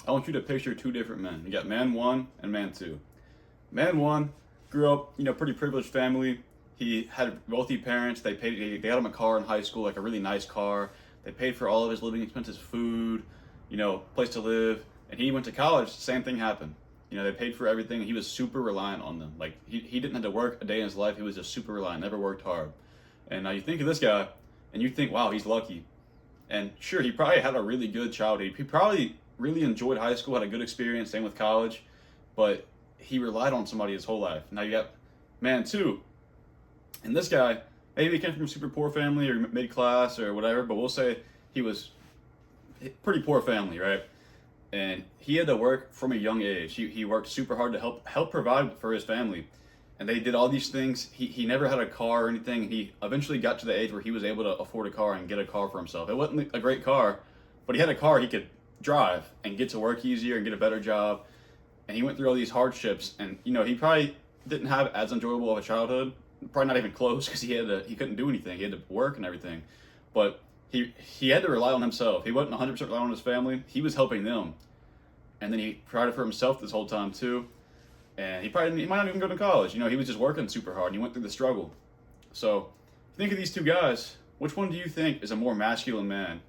I want you to picture two different men. You got man one and man two. Man one grew up, pretty privileged family. He had wealthy parents. They got him a car in high school, like a really nice car. They paid for all of his living expenses, food, place to live. And he went to college. Same thing happened. They paid for everything. He was super reliant on them. Like he didn't have to work a day in his life. He was just super reliant. Never worked hard. And now you think of this guy, and you think, wow, he's lucky. And sure, he probably had a really good childhood. He probably really enjoyed high school, had a good experience, same with college, but he relied on somebody his whole life. Now you got man two, and this guy, maybe he came from a super poor family or mid class or whatever, but we'll say he was pretty poor family, right? And he had to work from a young age. He worked super hard to help provide for his family. And they did all these things. He never had a car or anything. He eventually got to the age where he was able to afford a car and get a car for himself. It wasn't a great car, but he had a car he could drive and get to work easier and get a better job. And he went through all these hardships, and he probably didn't have as enjoyable of a childhood. Probably not even close, because he couldn't do anything. He had to work and everything. But he had to rely on himself. He wasn't 100% relying on his family. He was helping them. And then he provided for himself this whole time too. And he might not even go to college. He was just working super hard and he went through the struggle. So think of these two guys. Which one do you think is a more masculine man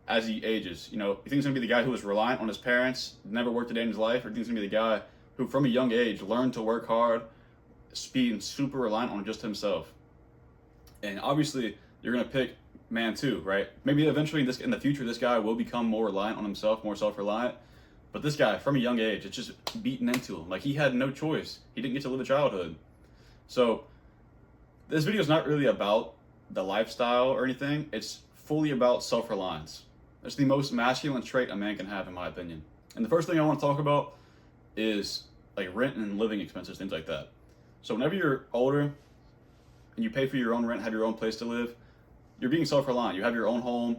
as he ages? You think it's gonna be the guy who was reliant on his parents, never worked a day in his life, or do you think it's gonna be the guy who from a young age learned to work hard, being super reliant on just himself? And obviously you're gonna pick man two, right? Maybe eventually in the future this guy will become more reliant on himself, more self-reliant. But this guy, from a young age, it's just beaten into him. Like, he had no choice. He didn't get to live a childhood. So, this video is not really about the lifestyle or anything. It's fully about self-reliance. It's the most masculine trait a man can have, in my opinion. And the first thing I want to talk about is, like, rent and living expenses, things like that. So, whenever you're older and you pay for your own rent, have your own place to live, you're being self-reliant. You have your own home,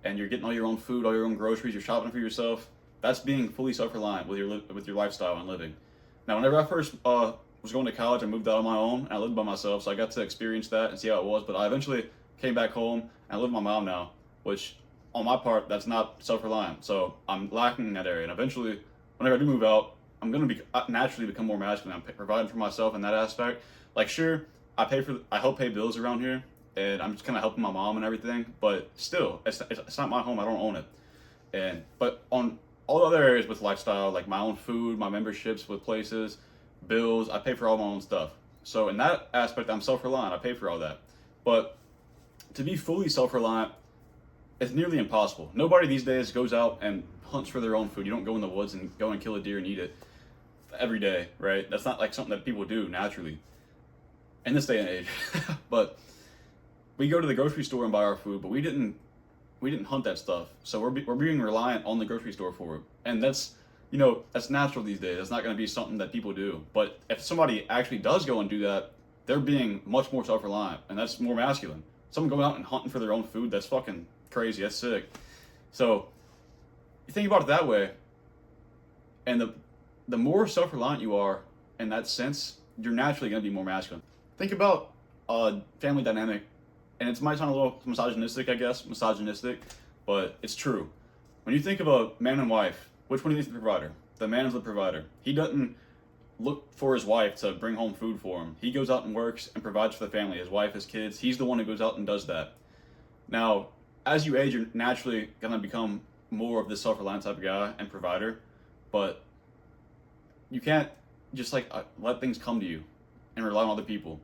and you're getting all your own food, all your own groceries, you're shopping for yourself. That's being fully self-reliant with your lifestyle and living. Now, whenever I first was going to college, I moved out on my own and I lived by myself, so I got to experience that and see how it was. But I eventually came back home and I live with my mom now, which on my part, that's not self-reliant. So I'm lacking in that area. And eventually, whenever I do move out, I'm going to naturally become more masculine. I'm providing for myself in that aspect. Like, sure, I help pay bills around here, and I'm just kind of helping my mom and everything. But still, it's not my home. I don't own it. But on all the other areas with lifestyle, like my own food, my memberships with places, bills, I pay for all my own stuff. So in that aspect, I'm self-reliant. I pay for all that. But to be fully self-reliant, it's nearly impossible. Nobody these days goes out and hunts for their own food. You don't go in the woods and go and kill a deer and eat it every day, right? That's not like something that people do naturally in this day and age. But we go to the grocery store and buy our food, but we didn't hunt that stuff, so we're being reliant on the grocery store for it, and that's natural these days. That's not going to be something that people do. But if somebody actually does go and do that, they're being much more self-reliant, and that's more masculine. Someone going out and hunting for their own food, that's fucking crazy. That's sick. So you think about it that way, and the more self-reliant you are in that sense, you're naturally going to be more masculine. Think about a family dynamic. And it might sound a little misogynistic, but it's true. When you think of a man and wife, which one is the provider? The man is the provider. He doesn't look for his wife to bring home food for him. He goes out and works and provides for the family, his wife, his kids. He's the one who goes out and does that. Now, as you age, you're naturally going to become more of this self-reliant type of guy and provider, but you can't just let things come to you and rely on other people.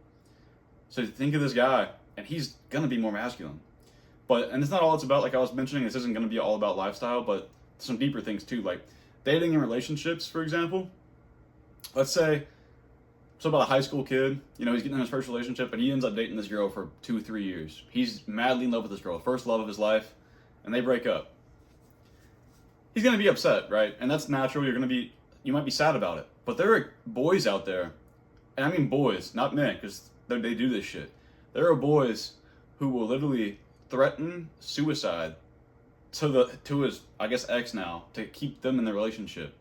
So think of this guy, and he's gonna be more masculine. And it's not all it's about. Like I was mentioning, this isn't gonna be all about lifestyle, but some deeper things too, like dating and relationships, for example. Let's say, so about a high school kid, he's getting in his first relationship, and he ends up dating this girl for 2-3 years. He's madly in love with this girl, first love of his life, and they break up. He's gonna be upset, right? And that's natural. You might be sad about it. But there are boys out there, and I mean boys, not men, because they do this shit. There are boys who will literally threaten suicide to his, I guess, ex now, to keep them in the relationship.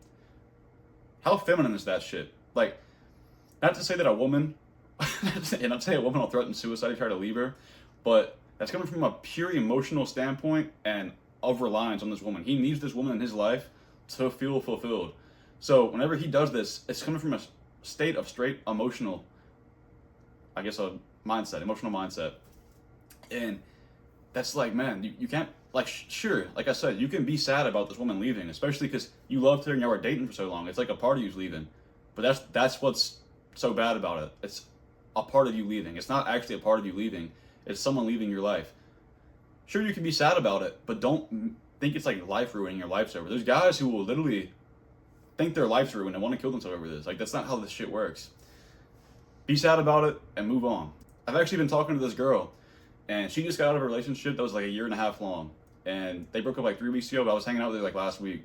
How feminine is that shit? Like, not to say that a woman, and not to say a woman will threaten suicide to try to leave her, but that's coming from a pure emotional standpoint and of reliance on this woman. He needs this woman in his life to feel fulfilled. So whenever he does this, it's coming from a state of straight emotional, I guess, a mindset, emotional mindset. And that's like, man, you can't, like, sure, like I said, you can be sad about this woman leaving, especially because you loved her and y'all were dating for so long. It's like a part of you's leaving. But that's what's so bad about it. It's a part of you leaving. It's not actually a part of you leaving. It's someone leaving your life. Sure, you can be sad about it, but don't think it's like life ruining, your life's over. There's guys who will literally think their life's ruined and want to kill themselves over this. Like, that's not how this shit works. Be sad about it and move on. I've actually been talking to this girl, and she just got out of a relationship that was like a year and a half long. And they broke up like 3 weeks ago, but I was hanging out with her like last week.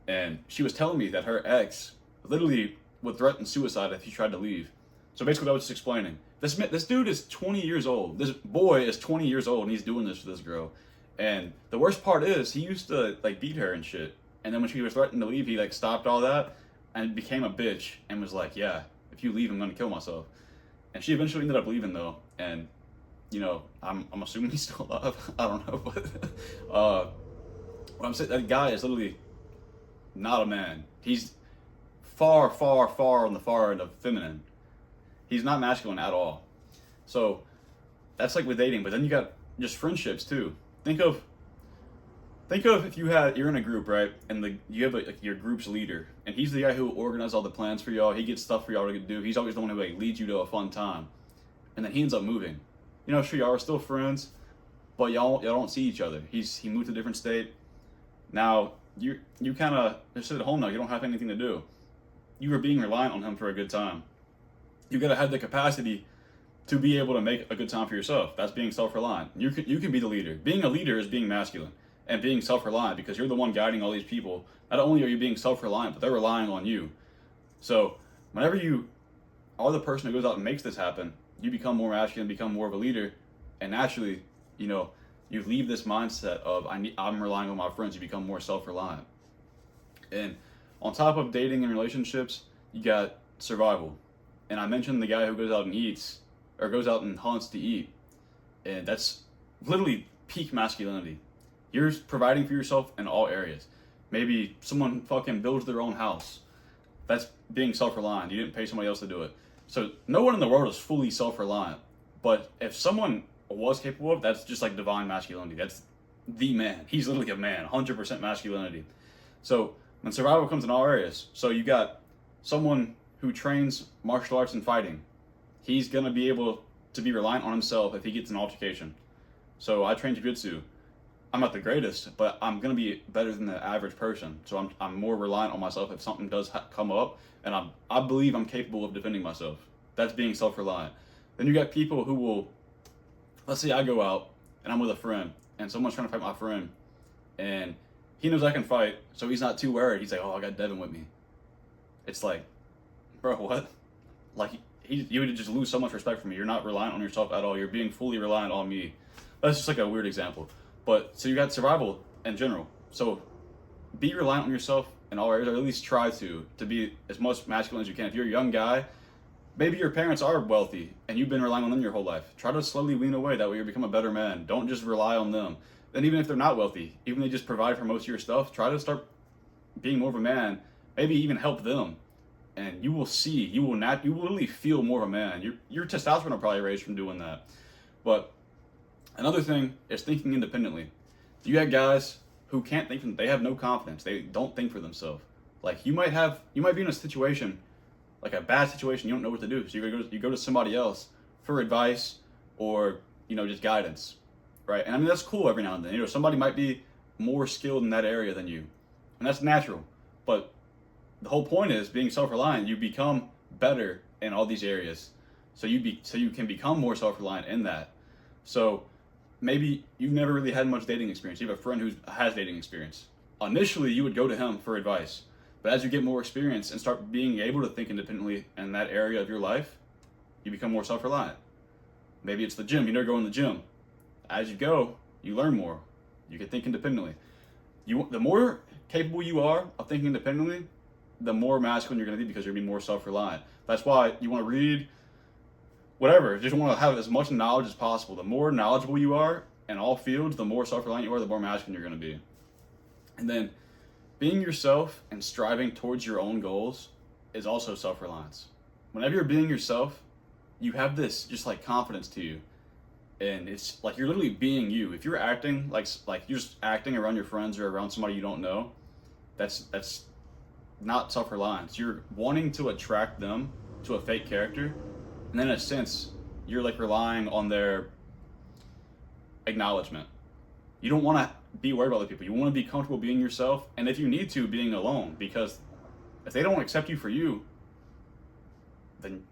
And she was telling me that her ex literally would threaten suicide if he tried to leave. So basically what I was just explaining. This dude is 20 years old. This boy is 20 years old and he's doing this for this girl. And the worst part is he used to like beat her and shit. And then when she was threatening to leave, he like stopped all that and became a bitch and was like, yeah, if you leave, I'm gonna kill myself. And she eventually ended up leaving though. And you know, I'm assuming he's still alive. I don't know, but what I'm saying, that guy is literally not a man. He's far, far, far on the far end of feminine. He's not masculine at all. So that's like with dating, but then you got just friendships too. Think of if you're in a group, right? And you have like your group's leader, and he's the guy who organizes all the plans for y'all. He gets stuff for y'all to do. He's always the one who like leads you to a fun time. And then he ends up moving. You know, sure, y'all are still friends, but y'all don't see each other. He moved to a different state. Now you kind of just sit at home now. You don't have anything to do. You are being reliant on him for a good time. You gotta have the capacity to be able to make a good time for yourself. That's being self-reliant. You can be the leader. Being a leader is being masculine and being self-reliant because you're the one guiding all these people. Not only are you being self-reliant, but they're relying on you. So whenever you are the person who goes out and makes this happen, you become more masculine, become more of a leader, and naturally, you know, you leave this mindset of I'm relying on my friends. You become more self-reliant. And on top of dating and relationships, you got survival. And I mentioned the guy who goes out and eats, or goes out and hunts to eat. And that's literally peak masculinity. You're providing for yourself in all areas. Maybe someone fucking builds their own house. That's being self-reliant. You didn't pay somebody else to do it. So no one in the world is fully self-reliant. But if someone was capable of, that's just like divine masculinity. That's the man. He's literally a man, 100% masculinity. So when survival comes in all areas, so you got someone who trains martial arts and fighting. He's gonna be able to be reliant on himself if he gets an altercation. So I train jiu-jitsu. I'm not the greatest, but I'm gonna be better than the average person. So I'm more reliant on myself if something does come up, and I believe I'm capable of defending myself. That's being self-reliant. Then you got people who will, let's say I go out and I'm with a friend, and someone's trying to fight my friend, and he knows I can fight, so he's not too worried. He's like, oh, I got Devin with me. It's like, bro, what? Like, you would just lose so much respect for me. You're not reliant on yourself at all. You're being fully reliant on me. That's just like a weird example. But, so you got survival in general. So, be reliant on yourself in all areas, or at least try to be as much masculine as you can. If you're a young guy, maybe your parents are wealthy, and you've been relying on them your whole life. Try to slowly wean away. That way you become a better man. Don't just rely on them. Then even if they're not wealthy, even if they just provide for most of your stuff, try to start being more of a man. Maybe even help them. And you will see, you will literally feel more of a man. Your testosterone will probably raise from doing that. But another thing is thinking independently. You got guys who can't think, they have no confidence. They don't think for themselves. Like you might be in a situation, like a bad situation, you don't know what to do. So you go to somebody else for advice or, just guidance, right? And I mean, that's cool every now and then. Somebody might be more skilled in that area than you, and that's natural. But the whole point is being self-reliant. You become better in all these areas, so you can become more self-reliant in that. So maybe you've never really had much dating experience. You have a friend who has dating experience. Initially, you would go to him for advice, but as you get more experience and start being able to think independently in that area of your life, you become more self-reliant. Maybe it's the gym. You never go in the gym. As you go, you learn more. You can think independently. The more capable you are of thinking independently, the more masculine you're going to be because you're going to be more self-reliant. That's why you want to read whatever. You just want to have as much knowledge as possible. The more knowledgeable you are in all fields, the more self-reliant you are, the more masculine you're going to be. And then Being yourself and striving towards your own goals is also self-reliance. Whenever you're being yourself, you have this just like confidence to you, and it's like you're literally being you. If you're acting like you're just acting around your friends or around somebody you don't know, that's not self-reliance. You're wanting to attract them to a fake character, and then in a sense, you're like relying on their acknowledgement. You don't want to be worried about other people. You want to be comfortable being yourself, and if you need to, being alone. Because if they don't accept you for you, then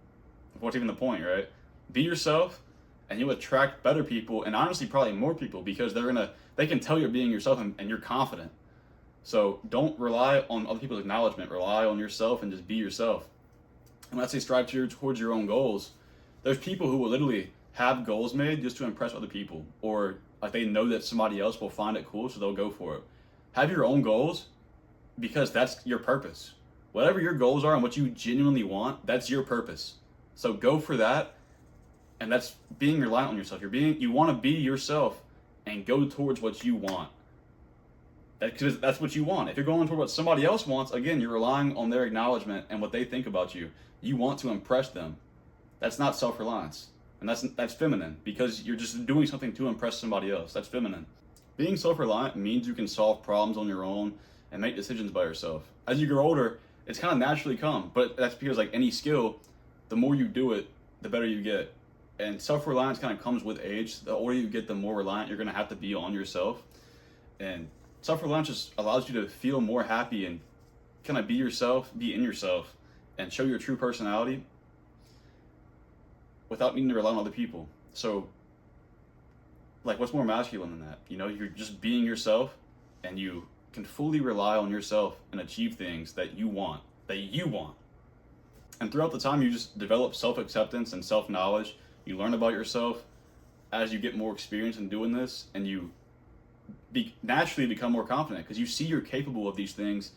what's even the point, right? Be yourself, and you'll attract better people, and honestly, probably more people, because they can tell you're being yourself, and you're confident. So don't rely on other people's acknowledgement. Rely on yourself and just be yourself. And when I say strive towards your own goals, there's people who will literally have goals made just to impress other people, or like they know that somebody else will find it cool, so they'll go for it. Have your own goals because that's your purpose. Whatever your goals are and what you genuinely want, that's your purpose. So go for that, and that's being reliant on yourself. You want to be yourself and go towards what you want. Because that's what you want. If you're going toward what somebody else wants, again, you're relying on their acknowledgement and what they think about you. You want to impress them. That's not self-reliance. And that's feminine, because you're just doing something to impress somebody else. That's feminine. Being self-reliant means you can solve problems on your own and make decisions by yourself. As you grow older, it's kind of naturally come, but that's because like any skill, the more you do it, the better you get. And self-reliance kind of comes with age. The older you get, the more reliant you're going to have to be on yourself. And self-reliance just allows you to feel more happy and kind of be yourself, be in yourself, and show your true personality without needing to rely on other people. So, like, what's more masculine than that? You know, you're just being yourself, and you can fully rely on yourself and achieve things that you want. And throughout the time, you just develop self-acceptance and self-knowledge. You learn about yourself as you get more experience in doing this, and you naturally become more confident because you see you're capable of these things,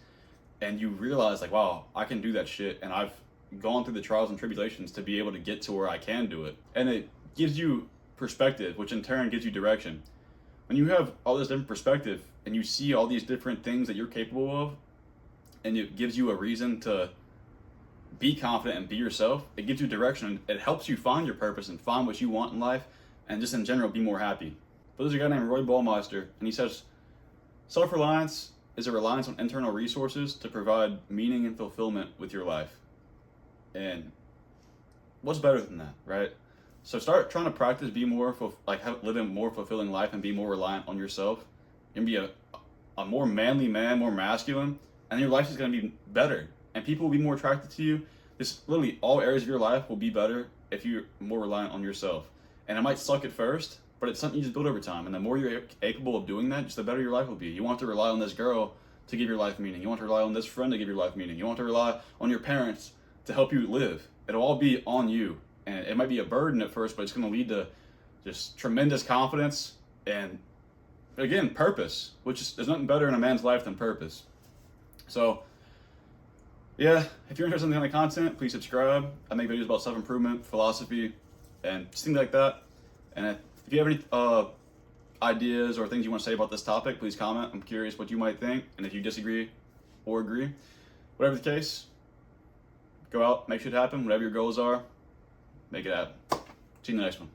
and you realize like, wow, I can do that shit, and I've gone through the trials and tribulations to be able to get to where I can do it. And it gives you perspective, which in turn gives you direction. When you have all this different perspective and you see all these different things that you're capable of, and it gives you a reason to be confident and be yourself, it gives you direction. It helps you find your purpose and find what you want in life, and just in general be more happy. But there's a guy named Roy Baumeister, and he says, self-reliance is a reliance on internal resources to provide meaning and fulfillment with your life. And what's better than that, right? So start trying to practice, be more, live a more fulfilling life and be more reliant on yourself. You're going to be a more manly man, more masculine, and your life is going to be better. And people will be more attracted to you. This literally all areas of your life will be better if you're more reliant on yourself. And it might suck at first, but it's something you just build over time. And the more you're capable of doing that, just the better your life will be. You want to rely on this girl to give your life meaning. You want to rely on this friend to give your life meaning. You want to rely on your parents to help you live. It'll all be on you. And it might be a burden at first, but it's going to lead to just tremendous confidence and, again, purpose, which is, there's nothing better in a man's life than purpose. So, yeah, if you're interested in the kind of content, please subscribe. I make videos about self-improvement, philosophy, and just things like that. And if you have any ideas or things you want to say about this topic, please comment. I'm curious what you might think. And if you disagree or agree, whatever the case, go out, make shit happen. Whatever your goals are, make it happen. See you in the next one.